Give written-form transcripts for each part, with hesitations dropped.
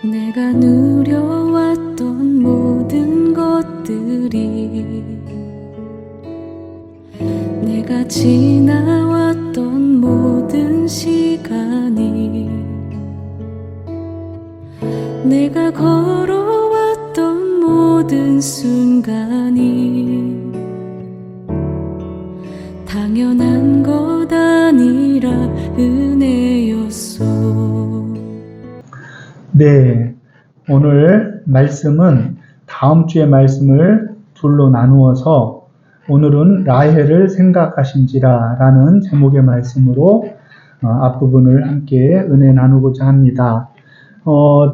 내가 누려왔던 모든 것들이, 내가 지나왔던 모든 시간이, 내가 걸어왔던 모든 순간이 당연한 것 아니라 은혜였소. 네, 오늘 말씀은 다음 주의 말씀을 둘로 나누어서 오늘은 라헬을 생각하신지라 라는 제목의 말씀으로 앞부분을 함께 은혜 나누고자 합니다.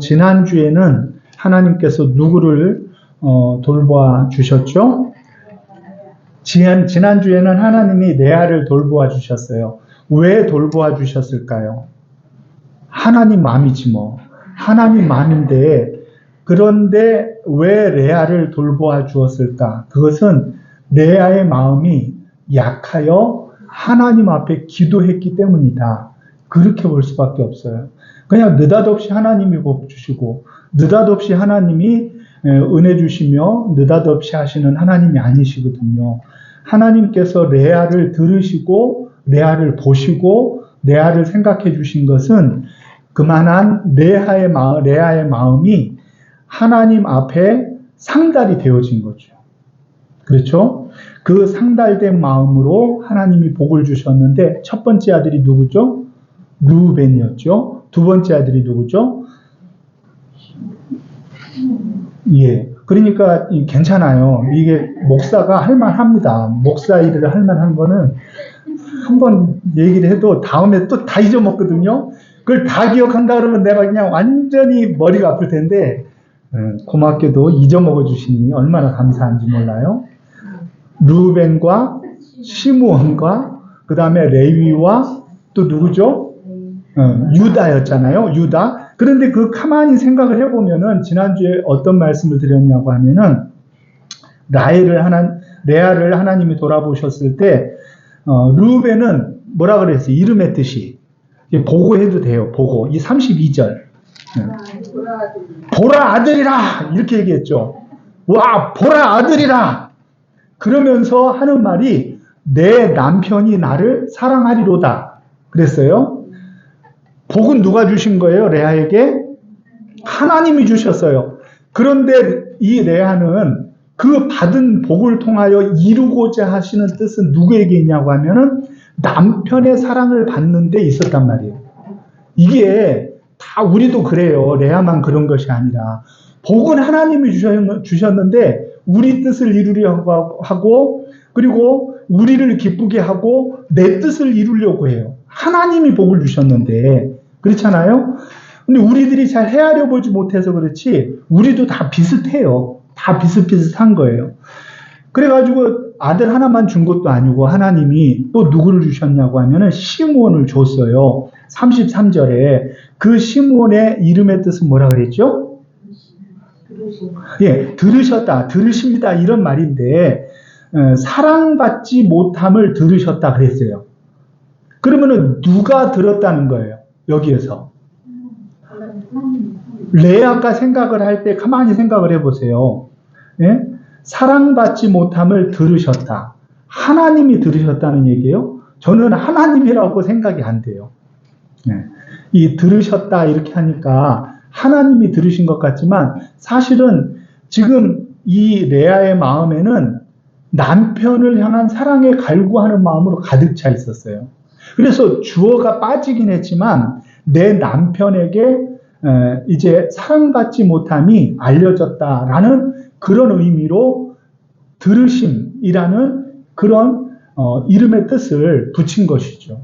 지난주에는 하나님께서 누구를 돌보아 주셨죠? 지난주에는 하나님이 레아를 돌보아 주셨어요. 왜 돌보아 주셨을까요? 하나님 마음이지 뭐. 하나님 마음인데, 그런데 왜 레아를 돌보아 주었을까? 그것은 레아의 마음이 약하여 하나님 앞에 기도했기 때문이다. 그렇게 볼 수밖에 없어요. 그냥 느닷없이 하나님이 복 주시고, 느닷없이 하나님이 은혜 주시며, 느닷없이 하시는 하나님이 아니시거든요. 하나님께서 레아를 들으시고, 레아를 보시고, 레아를 생각해 주신 것은 그만한 레아의 마음이 하나님 앞에 상달이 되어진 거죠. 그렇죠? 그 상달된 마음으로 하나님이 복을 주셨는데, 첫 번째 아들이 누구죠? 르우벤이었죠. 두 번째 아들이 누구죠? 예. 그러니까 괜찮아요. 이게 목사가 할만합니다. 목사 일을 할만한 거는 한번 얘기를 해도 다음에 또 다 잊어먹거든요. 그걸 다 기억한다 그러면 내가 그냥 완전히 머리가 아플 텐데, 고맙게도 잊어먹어 주시니 얼마나 감사한지 몰라요. 르우벤과 시므온과 그 다음에 레위와 또 누구죠? 유다였잖아요. 유다. 그런데 그 가만히 생각을 해보면은 지난주에 어떤 말씀을 드렸냐고 하면은 레아를 하나님이 돌아보셨을 때 르우벤은 뭐라 그랬어요? 이름의 뜻이 보고해도 돼요. 보고. 이 32절. 보라 아들이라 이렇게 얘기했죠. 와, 보라 아들이라. 그러면서 하는 말이 내 남편이 나를 사랑하리로다. 그랬어요. 복은 누가 주신 거예요? 레아에게? 하나님이 주셨어요. 그런데 이 레아는 그 받은 복을 통하여 이루고자 하시는 뜻은 누구에게 있냐고 하면은 남편의 사랑을 받는 데 있었단 말이에요. 이게 다 우리도 그래요. 레아만 그런 것이 아니라 복은 하나님이 주셨는데 우리 뜻을 이루려고 하고, 그리고 우리를 기쁘게 하고 내 뜻을 이루려고 해요. 하나님이 복을 주셨는데, 그렇잖아요? 근데 우리들이 잘 헤아려 보지 못해서 그렇지 우리도 다 비슷해요. 다 비슷비슷한 거예요. 그래가지고 아들 하나만 준 것도 아니고 하나님이 또 누구를 주셨냐고 하면은 시므온을 줬어요. 33절에 그 시므온의 이름의 뜻은 뭐라 그랬죠? 예, 들으셨다, 들으십니다 이런 말인데 사랑받지 못함을 들으셨다 그랬어요. 그러면은 누가 들었다는 거예요? 여기에서 레아가 생각을 할 때 가만히 생각을 해보세요. 예? 사랑받지 못함을 들으셨다. 하나님이 들으셨다는 얘기예요. 저는 하나님이라고 생각이 안 돼요. 네. 이 들으셨다 이렇게 하니까 하나님이 들으신 것 같지만 사실은 지금 이 레아의 마음에는 남편을 향한 사랑에 갈구하는 마음으로 가득 차 있었어요. 그래서 주어가 빠지긴 했지만 내 남편에게 이제 사랑받지 못함이 알려졌다라는 그런 의미로 들으심이라는 그런 이름의 뜻을 붙인 것이죠.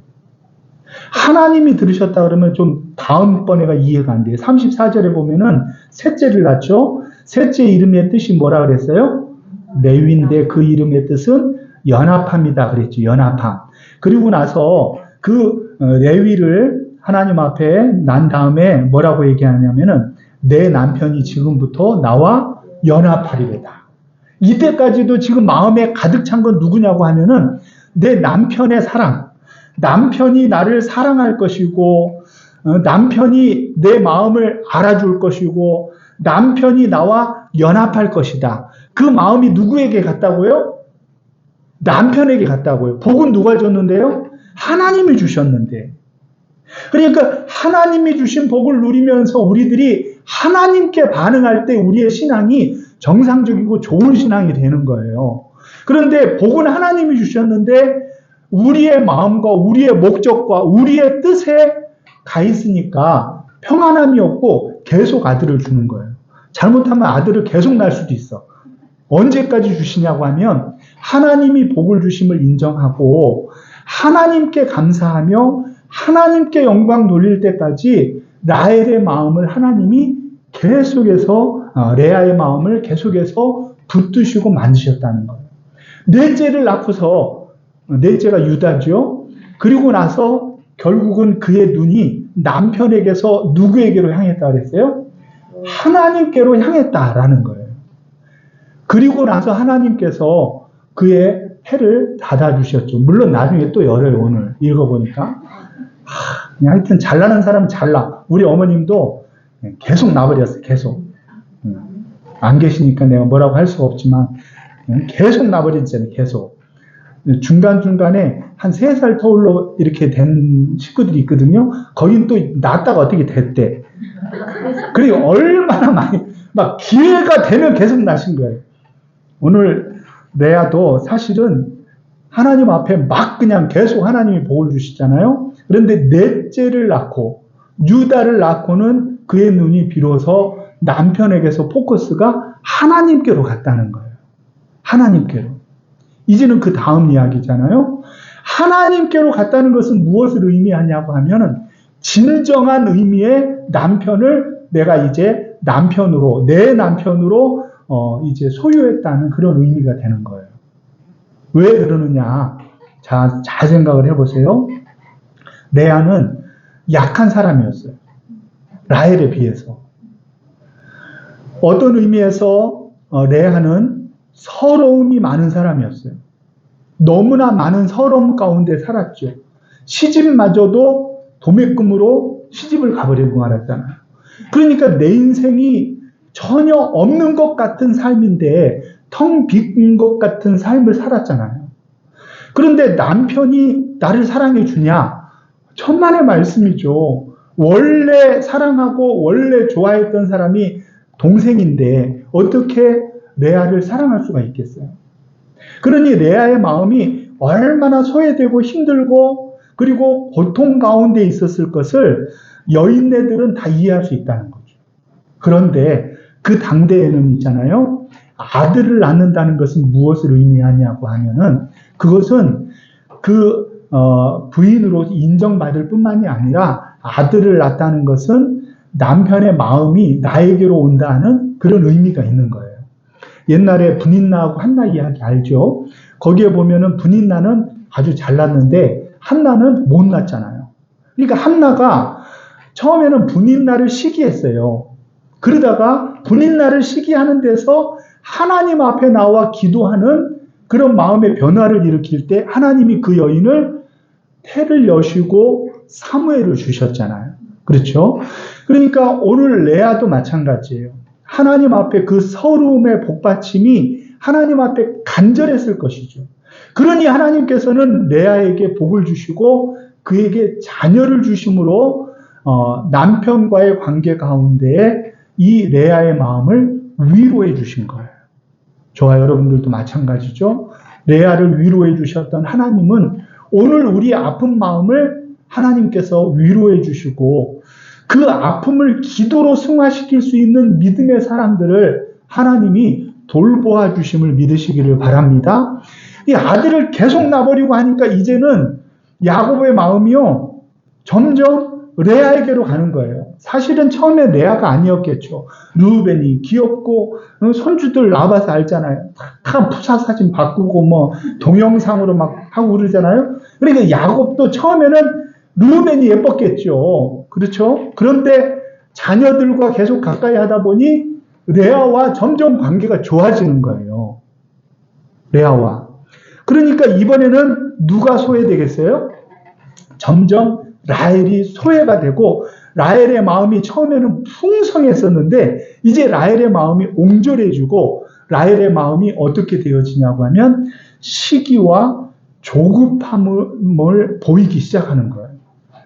하나님이 들으셨다 그러면 좀 다음번에가 이해가 안 돼요. 34절에 보면은 셋째를 낳죠. 셋째 이름의 뜻이 뭐라 그랬어요? 레위인데 그 이름의 뜻은 연합함이다 그랬죠. 연합함. 그리고 나서 그 레위를 하나님 앞에 난 다음에 뭐라고 얘기하냐면은 내 남편이 지금부터 나와 연합하리로다. 이때까지도 지금 마음에 가득 찬 건 누구냐고 하면은 내 남편의 사랑. 남편이 나를 사랑할 것이고 남편이 내 마음을 알아줄 것이고 남편이 나와 연합할 것이다. 그 마음이 누구에게 갔다고요? 남편에게 갔다고요. 복은 누가 줬는데요? 하나님이 주셨는데. 그러니까 하나님이 주신 복을 누리면서 우리들이 하나님께 반응할 때 우리의 신앙이 정상적이고 좋은 신앙이 되는 거예요. 그런데 복은 하나님이 주셨는데 우리의 마음과 우리의 목적과 우리의 뜻에 가 있으니까 평안함이 없고 계속 아들을 주는 거예요. 잘못하면 아들을 계속 낳을 수도 있어. 언제까지 주시냐고 하면 하나님이 복을 주심을 인정하고 하나님께 감사하며 하나님께 영광 돌릴 때까지 라헬의 마음을 하나님이 계속해서 레아의 마음을 계속해서 붙드시고 만드셨다는 거예요. 넷째를 낳고서 넷째가 유다죠. 그리고 나서 결국은 그의 눈이 남편에게서 누구에게로 향했다 그랬어요? 하나님께로 향했다라는 거예요. 그리고 나서 하나님께서 그의 해를 닫아주셨죠. 물론 나중에 또 열어요. 오늘 읽어보니까. 하여튼 잘나는 사람은 잘나. 우리 어머님도 계속 나버렸어요. 계속. 안 계시니까 내가 뭐라고 할 수가 없지만 계속 나버렸잖아요. 계속. 중간중간에 한 3살 터울로 이렇게 된 식구들이 있거든요. 거긴 또 낳았다가 어떻게 됐대. 그리고 얼마나 많이 막 기회가 되면 계속 나신 거예요. 오늘 레아도 사실은 하나님 앞에 막 그냥 계속 하나님이 복을 주시잖아요. 그런데 넷째를 낳고 유다를 낳고는 그의 눈이 비로소 남편에게서 포커스가 하나님께로 갔다는 거예요. 하나님께로. 이제는 그 다음 이야기잖아요. 하나님께로 갔다는 것은 무엇을 의미하냐고 하면은 진정한 의미의 남편을 내가 이제 남편으로, 내 남편으로 이제 소유했다는 그런 의미가 되는 거예요. 왜 그러느냐? 자, 잘 생각을 해보세요. 레아는 약한 사람이었어요. 라헬에 비해서. 어떤 의미에서 레아는 서러움이 많은 사람이었어요. 너무나 많은 서러움 가운데 살았죠. 시집마저도 도매금으로 시집을 가버리고 말았잖아요. 그러니까 내 인생이 전혀 없는 것 같은 삶인데 텅 빈 것 같은 삶을 살았잖아요. 그런데 남편이 나를 사랑해 주냐? 천만의 말씀이죠. 원래 사랑하고 원래 좋아했던 사람이 동생인데 어떻게 레아를 사랑할 수가 있겠어요? 그러니 레아의 마음이 얼마나 소외되고 힘들고 그리고 고통 가운데 있었을 것을 여인네들은 다 이해할 수 있다는 거죠. 그런데 그 당대에는 있잖아요. 아들을 낳는다는 것은 무엇을 의미하냐고 하면은 그것은 그 부인으로 인정받을 뿐만이 아니라 아들을 낳았다는 것은 남편의 마음이 나에게로 온다는 그런 의미가 있는 거예요. 옛날에 분인나하고 한나 이야기 알죠? 거기에 보면은 분인나는 아주 잘 낳는데 한나는 못 낳잖아요. 그러니까 한나가 처음에는 분인나를 시기했어요. 그러다가 분인나를 시기하는 데서 하나님 앞에 나와 기도하는 그런 마음의 변화를 일으킬 때 하나님이 그 여인을 태를 여시고 사무엘을 주셨잖아요. 그렇죠? 그러니까 오늘 레아도 마찬가지예요. 하나님 앞에 그 서러움의 복받침이 하나님 앞에 간절했을 것이죠. 그러니 하나님께서는 레아에게 복을 주시고 그에게 자녀를 주심으로 남편과의 관계 가운데 이 레아의 마음을 위로해 주신 거예요. 저와 여러분들도 마찬가지죠. 레아를 위로해 주셨던 하나님은 오늘 우리의 아픈 마음을 하나님께서 위로해 주시고 그 아픔을 기도로 승화시킬 수 있는 믿음의 사람들을 하나님이 돌보아 주심을 믿으시기를 바랍니다. 이 아들을 계속 낳아버리고 하니까 이제는 야곱의 마음이요 점점 레아에게로 가는 거예요. 사실은 처음에 레아가 아니었겠죠. 르우벤이 귀엽고 손주들 낳아봐서 알잖아요. 다 푸사 사진 바꾸고 뭐 동영상으로 막 하고 그러잖아요. 그러니까 야곱도 처음에는 르우벤이 예뻤겠죠. 그렇죠? 그런데 자녀들과 계속 가까이 하다 보니 레아와 점점 관계가 좋아지는 거예요. 레아와. 그러니까 이번에는 누가 소외되겠어요? 점점 라헬이 소외가 되고 라헬의 마음이 처음에는 풍성했었는데 이제 라헬의 마음이 옹졸해지고 라헬의 마음이 어떻게 되어지냐고 하면 시기와 조급함을 보이기 시작하는 거예요.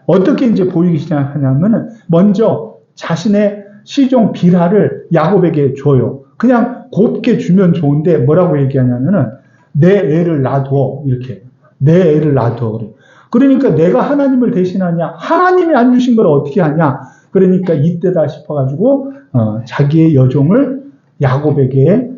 어떻게 이제 보이기 시작하냐면 먼저 자신의 시종 빌하를 야곱에게 줘요. 그냥 곱게 주면 좋은데 뭐라고 얘기하냐면은 내 애를 놔둬 이렇게 내 애를 놔둬 그래. 그러니까 내가 하나님을 대신하냐? 하나님이 안 주신 걸 어떻게 하냐? 그러니까 이때다 싶어가지고 자기의 여종을 야곱에게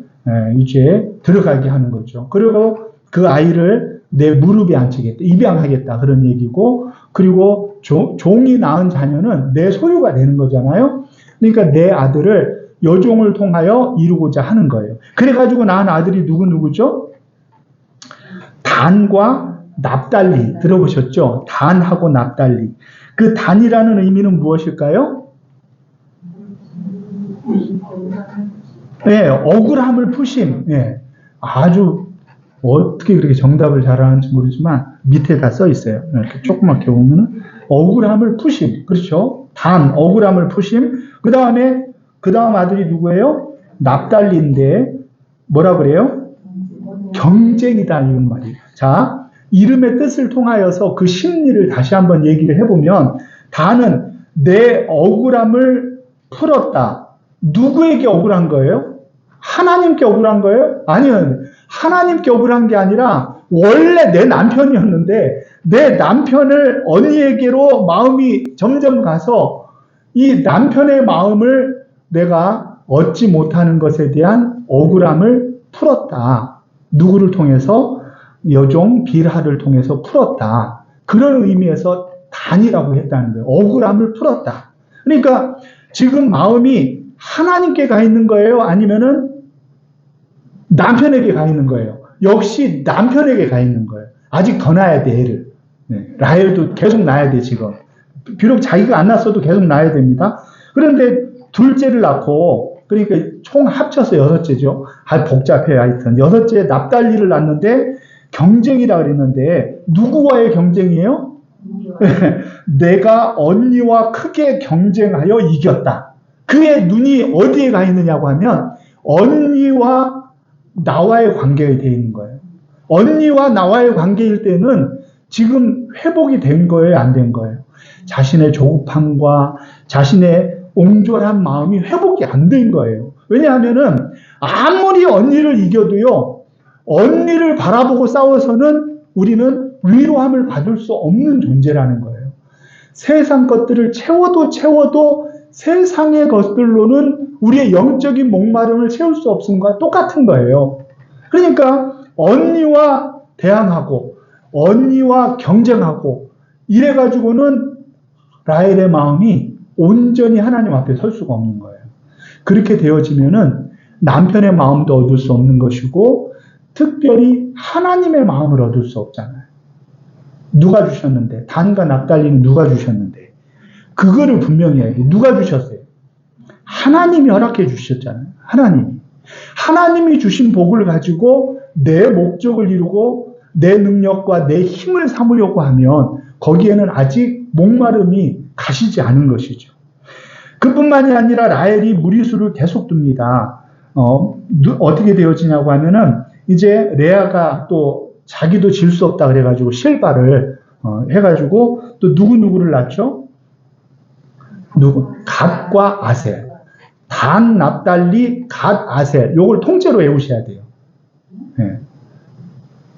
이제 들어가게 하는 거죠. 그리고 그 아이를 내 무릎에 앉히겠다, 입양하겠다 그런 얘기고, 그리고 종이 낳은 자녀는 내 소유가 되는 거잖아요. 그러니까 내 아들을 여종을 통하여 이루고자 하는 거예요. 그래가지고 낳은 아들이 누구죠? 단과 납달리 들어보셨죠? 단하고 납달리. 그 단이라는 의미는 무엇일까요? 네, 억울함을 푸심. 네, 아주 어떻게 그렇게 정답을 잘하는지 모르지만 밑에다 써 있어요. 이렇게 조그맣게 보면은 억울함을 푸심. 그렇죠? 단, 억울함을 푸심. 그 다음 아들이 누구예요? 납달리인데 뭐라 그래요? 경쟁이다 이런 말이에요. 자, 이름의 뜻을 통하여서 그 심리를 다시 한번 얘기를 해보면 다는 내 억울함을 풀었다. 누구에게 억울한 거예요? 하나님께 억울한 거예요? 아니요. 하나님께 억울한 게 아니라 원래 내 남편이었는데 내 남편을 언니에게로 마음이 점점 가서 이 남편의 마음을 내가 얻지 못하는 것에 대한 억울함을 풀었다. 누구를 통해서? 여종 빌하를 통해서 풀었다. 그런 의미에서 단이라고 했다는 거예요. 억울함을 풀었다. 그러니까 지금 마음이 하나님께 가 있는 거예요? 아니면은 남편에게 가 있는 거예요? 역시 남편에게 가 있는 거예요. 아직 더 낳아야 돼, 애를. 네, 라헬도 계속 낳아야 돼, 지금. 비록 자기가 안 낳았어도 계속 낳아야 됩니다. 그런데 둘째를 낳고, 그러니까 총 합쳐서 6째죠. 복잡해요, 하여튼. 6째 납달리를 낳는데 경쟁이라 그랬는데, 누구와의 경쟁이에요? 내가 언니와 크게 경쟁하여 이겼다. 그의 눈이 어디에 가 있느냐고 하면, 언니와 나와의 관계가 되어 있는 거예요. 언니와 나와의 관계일 때는 지금 회복이 된 거예요, 안 된 거예요? 자신의 조급함과 자신의 옹졸한 마음이 회복이 안 된 거예요. 왜냐하면은 아무리 언니를 이겨도요, 언니를 바라보고 싸워서는 우리는 위로함을 받을 수 없는 존재라는 거예요. 세상 것들을 채워도 세상의 것들로는 우리의 영적인 목마름을 채울 수 없음과 똑같은 거예요. 그러니까 언니와 대항하고 언니와 경쟁하고 이래가지고는 라헬의 마음이 온전히 하나님 앞에 설 수가 없는 거예요. 그렇게 되어지면은 남편의 마음도 얻을 수 없는 것이고 특별히 하나님의 마음을 얻을 수 없잖아요. 누가 주셨는데? 단과 납달리는 누가 주셨는데? 그거를 분명히 해야 돼. 누가 주셨어요? 하나님이 허락해 주셨잖아요. 하나님이 주신 복을 가지고 내 목적을 이루고 내 능력과 내 힘을 삼으려고 하면 거기에는 아직 목마름이 가시지 않은 것이죠. 그뿐만이 아니라 라헬이 무리수를 계속 둡니다. 어떻게 되어지냐고 하면은 이제 레아가 또 자기도 질 수 없다 그래가지고 실바를 해가지고 또 누구를 낳죠? 갓과 아셀. 단, 납달리, 갓, 아셀. 요걸 통째로 외우셔야 돼요. 네.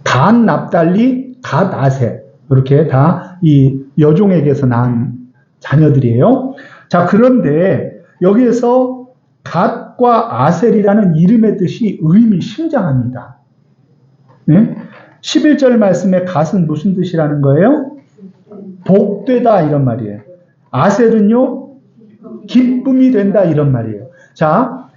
단, 납달리, 갓, 아셀. 이렇게 다 이 여종에게서 낳은 자녀들이에요. 자, 그런데 여기에서 갓과 아셀이라는 이름의 뜻이 의미심장합니다. 네? 11절 말씀에 갓은 무슨 뜻이라는 거예요? 복되다 이런 말이에요. 아셀은요, 기쁨이 된다 이런 말이에요. 자,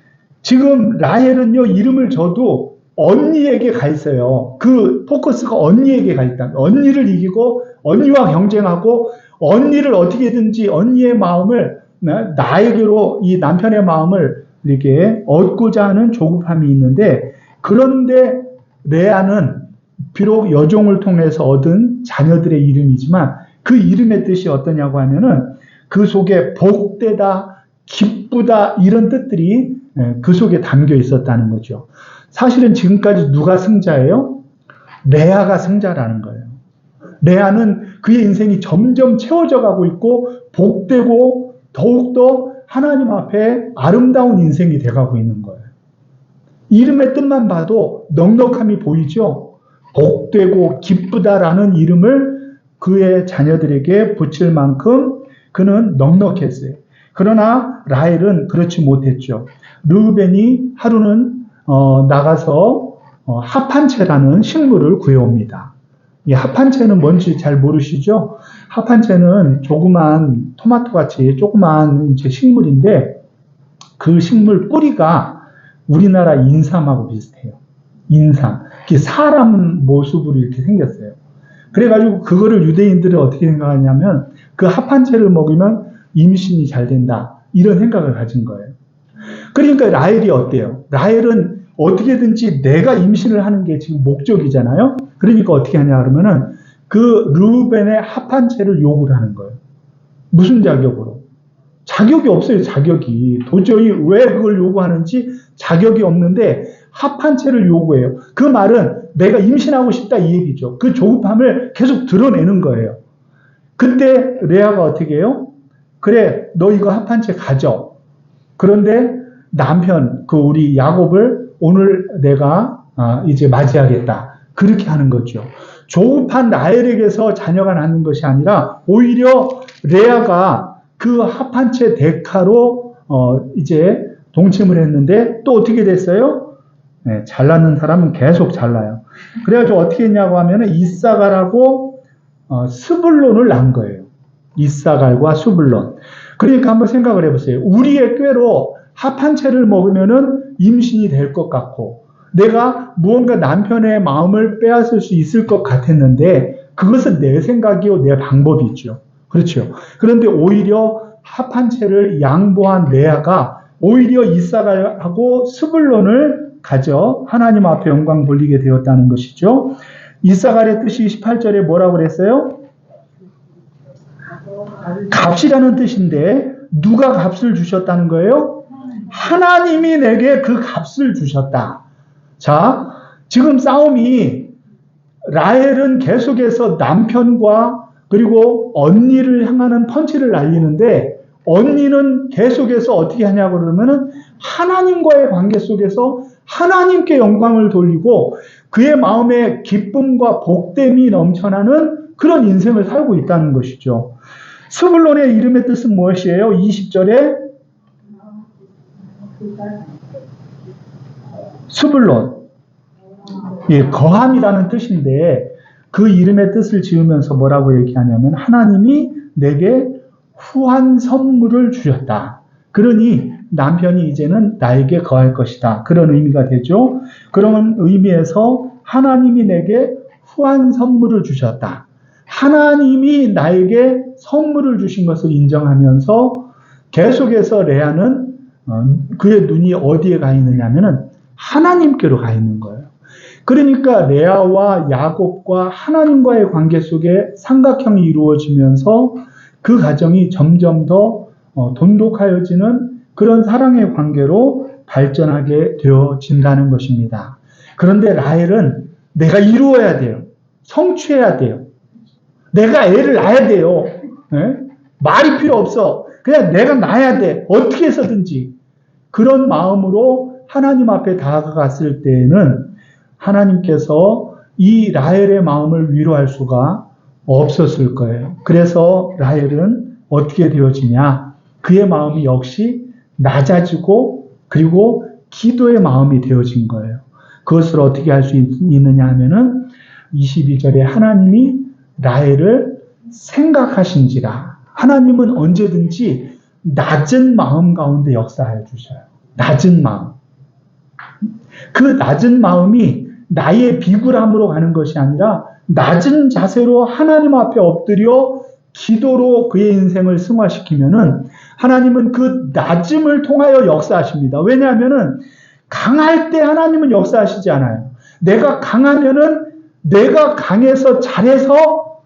지금 라헬은요, 이름을 줘도 언니에게 가 있어요. 그 포커스가 언니에게 가 있다. 언니를 이기고 언니와 경쟁하고 언니를 어떻게든지 언니의 마음을 나에게로 이 남편의 마음을 이렇게 얻고자 하는 조급함이 있는데, 그런데 레아는 비록 여종을 통해서 얻은 자녀들의 이름이지만 그 이름의 뜻이 어떠냐고 하면은 그 속에 복되다, 기쁘다 이런 뜻들이 그 속에 담겨 있었다는 거죠. 사실은 지금까지 누가 승자예요? 레아가 승자라는 거예요. 레아는 그의 인생이 점점 채워져 가고 있고 복되고 더욱더 하나님 앞에 아름다운 인생이 돼가고 있는 거예요. 이름의 뜻만 봐도 넉넉함이 보이죠? 복되고 기쁘다라는 이름을 그의 자녀들에게 붙일 만큼 그는 넉넉했어요. 그러나 라헬은 그렇지 못했죠. 르우벤이 하루는 나가서 합한채라는 식물을 구해옵니다. 이 합한채는 뭔지 잘 모르시죠? 합한채는 조그만 토마토같이 조그만 식물인데 그 식물 뿌리가 우리나라 인삼하고 비슷해요. 인삼. 사람 모습으로 이렇게 생겼어요. 그래가지고 그거를 유대인들은 어떻게 생각하냐면 그 합한채를 먹으면 임신이 잘 된다. 이런 생각을 가진 거예요. 그러니까 라헬이 어때요? 라헬은 어떻게든지 내가 임신을 하는 게 지금 목적이잖아요. 그러니까 어떻게 하냐 그러면은 그 르우벤의 합한채를 요구를 하는 거예요. 무슨 자격으로? 자격이 없어요. 자격이. 도저히 왜 그걸 요구하는지 자격이 없는데 합한채를 요구해요. 그 말은 내가 임신하고 싶다 이 얘기죠. 그 조급함을 계속 드러내는 거예요. 그때 레아가 어떻게 해요? 그래, 너 이거 합한채 가져. 그런데 남편, 우리 야곱을 오늘 내가 이제 맞이하겠다. 그렇게 하는 거죠. 조급한 라헬에게서 자녀가 낳는 것이 아니라 오히려 레아가 그 합한채 대가로 이제 동침을 했는데 또 어떻게 됐어요? 네, 잘나는 사람은 계속 잘나요. 그래가지고 어떻게 했냐고 하면은 이사갈하고 스불론을 낳은 거예요. 이사갈과 스불론. 그러니까 한번 생각을 해보세요. 우리의 꾀로 합한채를 먹으면은 임신이 될 것 같고 내가 무언가 남편의 마음을 빼앗을 수 있을 것 같았는데 그것은 내 생각이요, 내 방법이죠. 그렇죠. 그런데 오히려 합한채를 양보한 레아가 오히려 이사갈하고 스불론을 가져 하나님 앞에 영광 돌리게 되었다는 것이죠. 이사갈의 뜻이 18절에 뭐라고 그랬어요? 값이라는 뜻인데 누가 값을 주셨다는 거예요? 하나님이 내게 그 값을 주셨다. 자, 지금 싸움이 라헬은 계속해서 남편과 그리고 언니를 향하는 펀치를 날리는데 언니는 계속해서 어떻게 하냐고 그러면은 하나님과의 관계 속에서 하나님께 영광을 돌리고 그의 마음에 기쁨과 복됨이 넘쳐나는 그런 인생을 살고 있다는 것이죠. 스불론의 이름의 뜻은 무엇이에요? 20절에 스불론, 거함이라는 뜻인데 그 이름의 뜻을 지으면서 뭐라고 얘기하냐면 하나님이 내게 후한 선물을 주셨다. 그러니 남편이 이제는 나에게 거할 것이다. 그런 의미가 되죠. 그런 의미에서 하나님이 내게 후한 선물을 주셨다. 하나님이 나에게 선물을 주신 것을 인정하면서 계속해서 레아는 그의 눈이 어디에 가 있느냐 하면은 하나님께로 가 있는 거예요. 그러니까 레아와 야곱과 하나님과의 관계 속에 삼각형이 이루어지면서 그 가정이 점점 더 돈독하여지는 그런 사랑의 관계로 발전하게 되어진다는 것입니다. 그런데 라헬은 내가 이루어야 돼요. 성취해야 돼요. 내가 애를 낳아야 돼요. 네? 말이 필요 없어. 그냥 내가 낳아야 돼. 어떻게 해서든지. 그런 마음으로 하나님 앞에 다가갔을 때에는 하나님께서 이 라헬의 마음을 위로할 수가 없었을 거예요. 그래서 라헬은 어떻게 되어지냐? 그의 마음이 역시 낮아지고 그리고 기도의 마음이 되어진 거예요. 그것을 어떻게 할 수 있느냐 하면은 22절에 하나님이 라헬을 생각하신지라. 하나님은 언제든지 낮은 마음 가운데 역사해 주셔요. 낮은 마음. 그 낮은 마음이 나의 비굴함으로 가는 것이 아니라 낮은 자세로 하나님 앞에 엎드려 기도로 그의 인생을 승화시키면은 하나님은 그 낮음을 통하여 역사하십니다. 왜냐하면은 강할 때 하나님은 역사하시지 않아요. 내가 강하면은 내가 강해서 잘해서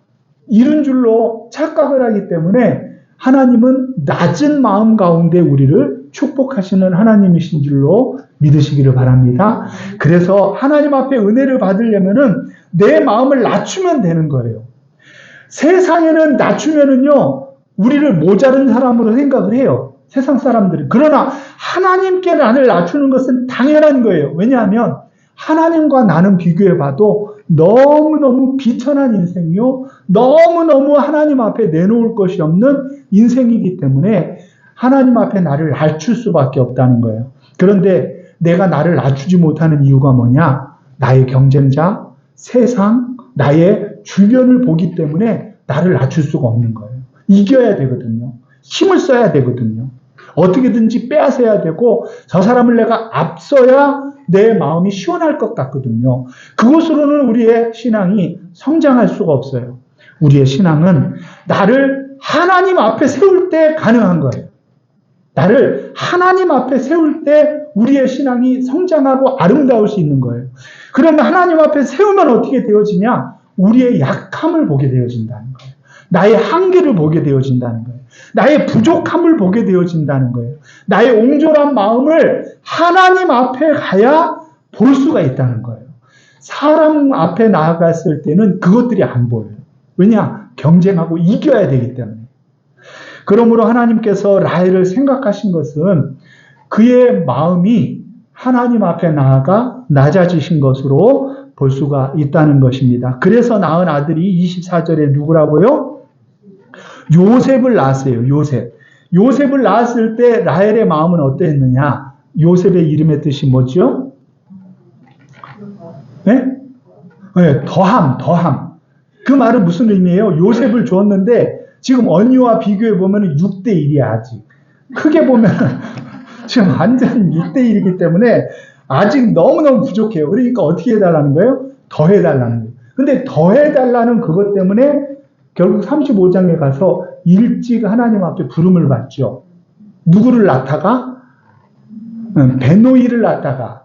이룬 줄로 착각을 하기 때문에 하나님은 낮은 마음 가운데 우리를 축복하시는 하나님이신 줄로 믿으시기를 바랍니다. 그래서 하나님 앞에 은혜를 받으려면은 내 마음을 낮추면 되는 거예요. 세상에는 낮추면은요, 우리를 모자른 사람으로 생각을 해요. 세상 사람들은. 그러나 하나님께 나를 낮추는 것은 당연한 거예요. 왜냐하면 하나님과 나는 비교해 봐도 너무너무 비천한 인생이요. 너무너무 하나님 앞에 내놓을 것이 없는 인생이기 때문에 하나님 앞에 나를 낮출 수밖에 없다는 거예요. 그런데 내가 나를 낮추지 못하는 이유가 뭐냐? 나의 경쟁자, 세상, 나의 주변을 보기 때문에 나를 낮출 수가 없는 거예요. 이겨야 되거든요. 힘을 써야 되거든요. 어떻게든지 빼앗아야 되고 저 사람을 내가 앞서야 내 마음이 시원할 것 같거든요. 그것으로는 우리의 신앙이 성장할 수가 없어요. 우리의 신앙은 나를 하나님 앞에 세울 때 가능한 거예요. 나를 하나님 앞에 세울 때 우리의 신앙이 성장하고 아름다울 수 있는 거예요. 그러면 하나님 앞에 세우면 어떻게 되어지냐? 우리의 약함을 보게 되어진다는 거예요. 나의 한계를 보게 되어진다는 거예요. 나의 부족함을 보게 되어진다는 거예요. 나의 옹졸한 마음을 하나님 앞에 가야 볼 수가 있다는 거예요. 사람 앞에 나아갔을 때는 그것들이 안 보여요. 왜냐? 경쟁하고 이겨야 되기 때문에. 그러므로 하나님께서 라헬을 생각하신 것은 그의 마음이 하나님 앞에 나아가 낮아지신 것으로 볼 수가 있다는 것입니다. 그래서 낳은 아들이 24절에 누구라고요? 요셉을 낳았어요. 요셉을 낳았을 때 라헬의 마음은 어땠느냐? 요셉의 이름의 뜻이 뭐죠? 네? 네, 더함. 그 말은 무슨 의미예요? 요셉을 주었는데 지금 언니와 비교해 보면 6대 1이야 아직. 크게 보면 지금 완전 6대 1이기 때문에 아직 너무너무 부족해요. 그러니까 어떻게 해달라는 거예요? 더해달라는 거예요. 근데 더해달라는 그것 때문에 결국 35장에 가서 일찍 하나님 앞에 부름을 받죠. 누구를 낳다가? 베노이를 낳다가.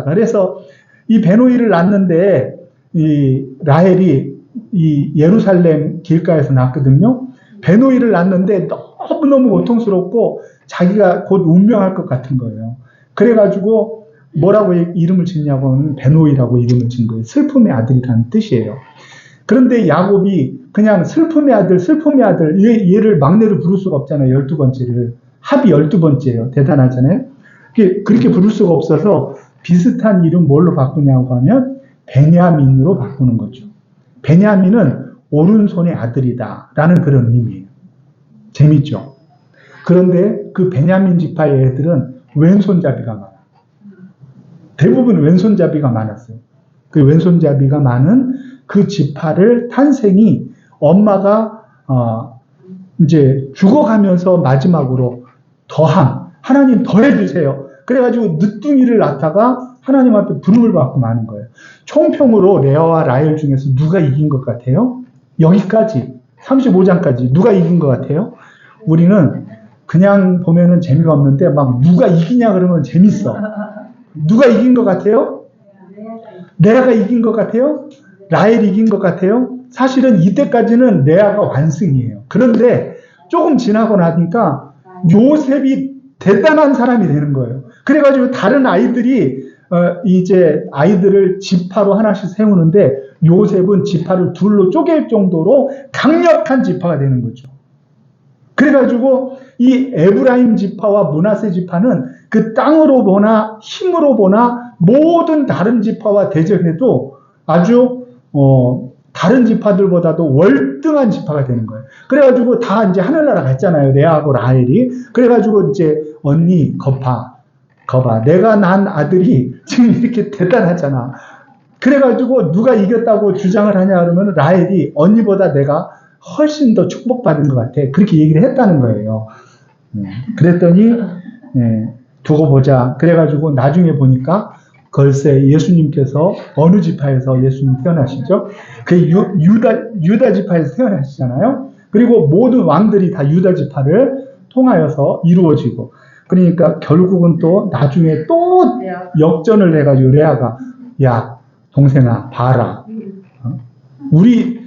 그래서 이 베노이를 낳는데 이 라헬이 이 예루살렘 길가에서 낳거든요. 베노이를 낳는데 너무너무 고통스럽고 자기가 곧 운명할 것 같은 거예요. 그래가지고 뭐라고 이름을 짓냐고 하면 베노이라고 이름을 짓는 거예요. 슬픔의 아들이라는 뜻이에요. 그런데 야곱이 그냥 슬픔의 아들 얘를 막내로 부를 수가 없잖아요. 12번째를. 합이 12번째예요. 대단하잖아요. 그렇게 부를 수가 없어서 비슷한 이름 뭘로 바꾸냐고 하면 베냐민으로 바꾸는 거죠. 베냐민은 오른손의 아들이다 라는 그런 의미예요. 재밌죠? 그런데 그 베냐민 지파의 애들은 왼손잡이가 많아요. 대부분 왼손잡이가 많았어요. 그 왼손잡이가 많은 그 지파를 탄생이 엄마가 이제 죽어가면서 마지막으로 하나님 더해주세요. 그래가지고 늦둥이를 낳다가 하나님 앞에 부름을 받고 마는 거예요. 총평으로 레아와 라헬 중에서 누가 이긴 것 같아요? 여기까지 35장까지 누가 이긴 것 같아요? 우리는 그냥 보면은 재미가 없는데 막 누가 이기냐 그러면 재밌어. 누가 이긴 것 같아요? 레아가 이긴 것 같아요? 라헬이 이긴 것 같아요? 사실은 이때까지는 레아가 완승이에요. 그런데 조금 지나고 나니까 요셉이 대단한 사람이 되는 거예요. 그래가지고 다른 아이들이 이제 아이들을 지파로 하나씩 세우는데 요셉은 지파를 둘로 쪼갤 정도로 강력한 지파가 되는 거죠. 그래가지고 이 에브라임 지파와 므낫세 지파는 그 땅으로 보나 힘으로 보나 모든 다른 지파와 대적해도 아주 다른 지파들보다도 월등한 지파가 되는 거예요. 그래가지고 다 이제 하늘나라 갔잖아요. 레아하고 라헬이. 그래가지고 이제 언니 거봐. 내가 낳은 아들이 지금 이렇게 대단하잖아. 그래가지고 누가 이겼다고 주장을 하냐 그러면 라헬이 언니보다 내가 훨씬 더 축복받은 것 같아. 그렇게 얘기를 했다는 거예요. 그랬더니 두고 보자. 그래가지고 나중에 보니까 글쎄 예수님께서 어느 지파에서 예수님 태어나시죠? 그 유다 지파에서 태어나시잖아요. 그리고 모든 왕들이 다 유다 지파를 통하여서 이루어지고 그러니까 결국은 또 나중에 또 역전을 해가지고 레아가 야 동생아 봐라. 우리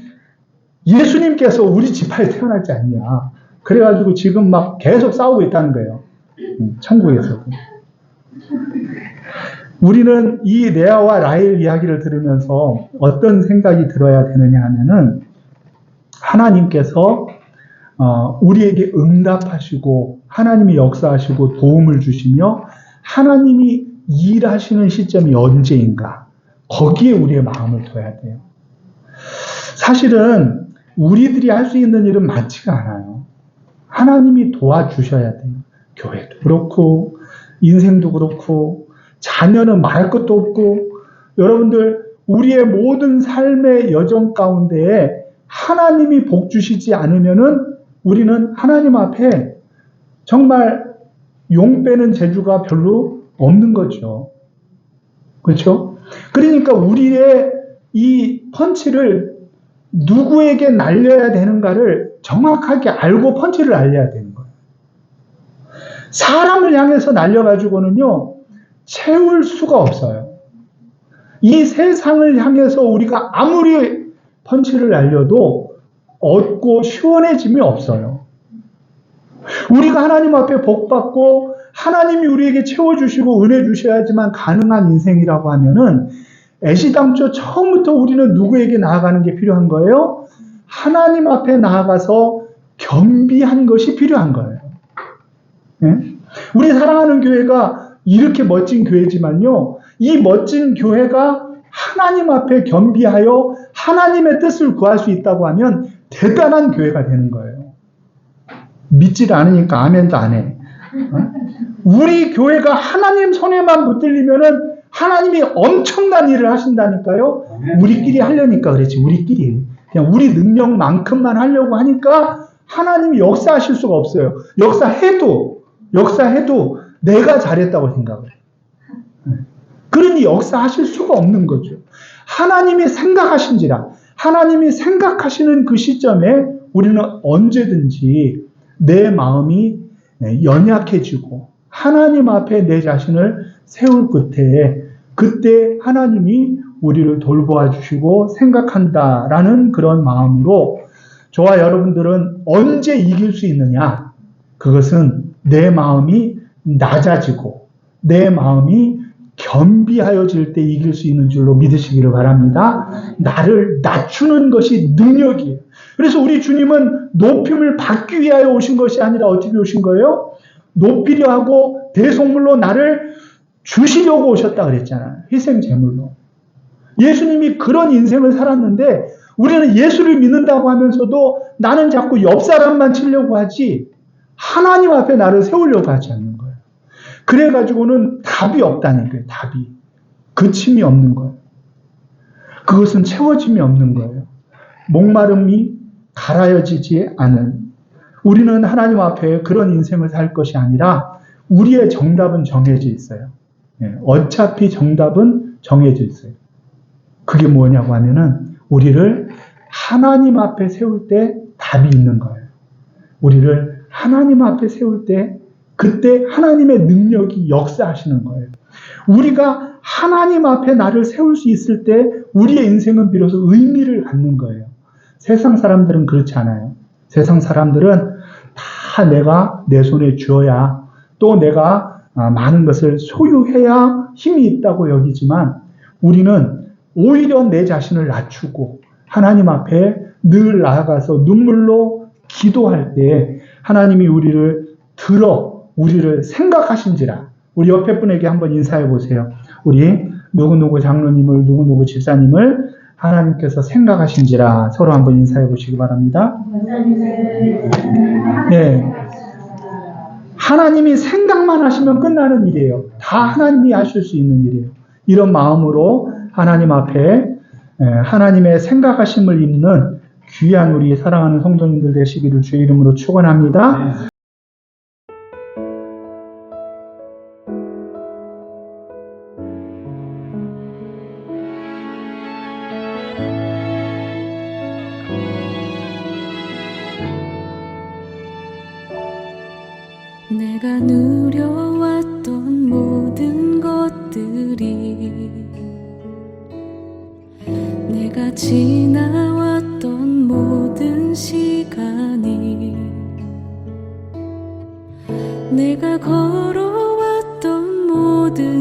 예수님께서 우리 지파에 태어나지 않냐. 그래가지고 지금 막 계속 싸우고 있다는 거예요. 천국에서도. 우리는 이 레아와 라헬 이야기를 들으면서 어떤 생각이 들어야 되느냐 하면은 하나님께서 우리에게 응답하시고 하나님이 역사하시고 도움을 주시며 하나님이 일하시는 시점이 언제인가 거기에 우리의 마음을 둬야 돼요. 사실은 우리들이 할 수 있는 일은 많지가 않아요. 하나님이 도와주셔야 돼요. 교회도 그렇고 인생도 그렇고 자녀는 말할 것도 없고 여러분들 우리의 모든 삶의 여정 가운데에 하나님이 복 주시지 않으면은 우리는 하나님 앞에 정말 용 빼는 재주가 별로 없는 거죠. 그렇죠? 그러니까 우리의 이 펀치를 누구에게 날려야 되는가를 정확하게 알고 펀치를 날려야 되는 거예요. 사람을 향해서 날려가지고는요, 채울 수가 없어요. 이 세상을 향해서 우리가 아무리 펀치를 날려도 얻고 시원해짐이 없어요. 우리가 하나님 앞에 복받고 하나님이 우리에게 채워주시고 은혜 주셔야지만 가능한 인생이라고 하면은 애시당초 처음부터 우리는 누구에게 나아가는 게 필요한 거예요? 하나님 앞에 나아가서 겸비한 것이 필요한 거예요. 네? 우리 사랑하는 교회가 이렇게 멋진 교회지만요, 이 멋진 교회가 하나님 앞에 겸비하여 하나님의 뜻을 구할 수 있다고 하면 대단한 교회가 되는 거예요. 믿질 않으니까 아멘도 안 해. 우리 교회가 하나님 손에만 붙들리면은 하나님이 엄청난 일을 하신다니까요. 우리끼리 하려니까 그렇지. 우리끼리 그냥 우리 능력만큼만 하려고 하니까 하나님이 역사하실 수가 없어요. 역사해도 내가 잘했다고 생각을 해요. 그러니 역사하실 수가 없는 거죠. 하나님이 생각하신지라 하나님이 생각하시는 그 시점에 우리는 언제든지 내 마음이 연약해지고 하나님 앞에 내 자신을 세울 그때 하나님이 우리를 돌보아 주시고 생각한다라는 그런 마음으로 저와 여러분들은 언제 이길 수 있느냐? 그것은 내 마음이 낮아지고 내 마음이 겸비하여질 때 이길 수 있는 줄로 믿으시기를 바랍니다. 나를 낮추는 것이 능력이에요. 그래서 우리 주님은 높임을 받기 위하여 오신 것이 아니라 어떻게 오신 거예요? 높이려 하고 대속물로 나를 주시려고 오셨다 그랬잖아요. 희생 제물로. 예수님이 그런 인생을 살았는데 우리는 예수를 믿는다고 하면서도 나는 자꾸 옆 사람만 치려고 하지 하나님 앞에 나를 세우려고 하지 않는 거예요. 그래가지고는 답이 없다는 거예요. 답이. 그침이 없는 거예요. 그것은 채워짐이 없는 거예요. 목마름이 갈아여지지 않은 우리는 하나님 앞에 그런 인생을 살 것이 아니라 우리의 정답은 정해져 있어요. 어차피 정답은 정해져 있어요. 그게 뭐냐고 하면은 우리를 하나님 앞에 세울 때 답이 있는 거예요. 우리를 하나님 앞에 세울 때 그때 하나님의 능력이 역사하시는 거예요. 우리가 하나님 앞에 나를 세울 수 있을 때 우리의 인생은 비로소 의미를 갖는 거예요. 세상 사람들은 그렇지 않아요. 세상 사람들은 다 내가 내 손에 쥐어야 또 내가 많은 것을 소유해야 힘이 있다고 여기지만 우리는 오히려 내 자신을 낮추고 하나님 앞에 늘 나아가서 눈물로 기도할 때 하나님이 우리를 우리를 생각하신지라. 우리 옆에 분에게 한번 인사해 보세요. 우리 누구누구 장로님을 누구누구 집사님을 하나님께서 생각하신지라. 서로 한번 인사해 보시기 바랍니다. 네. 하나님이 생각만 하시면 끝나는 일이에요. 다 하나님이 하실 수 있는 일이에요. 이런 마음으로 하나님 앞에 하나님의 생각하심을 입는 귀한 우리 사랑하는 성도님들 되시기를 주의 이름으로 축원합니다. 내가 누려왔던 모든 것들이 내가 지나왔던 모든 시간이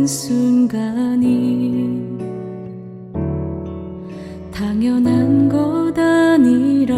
순간이 당연한 것 아니라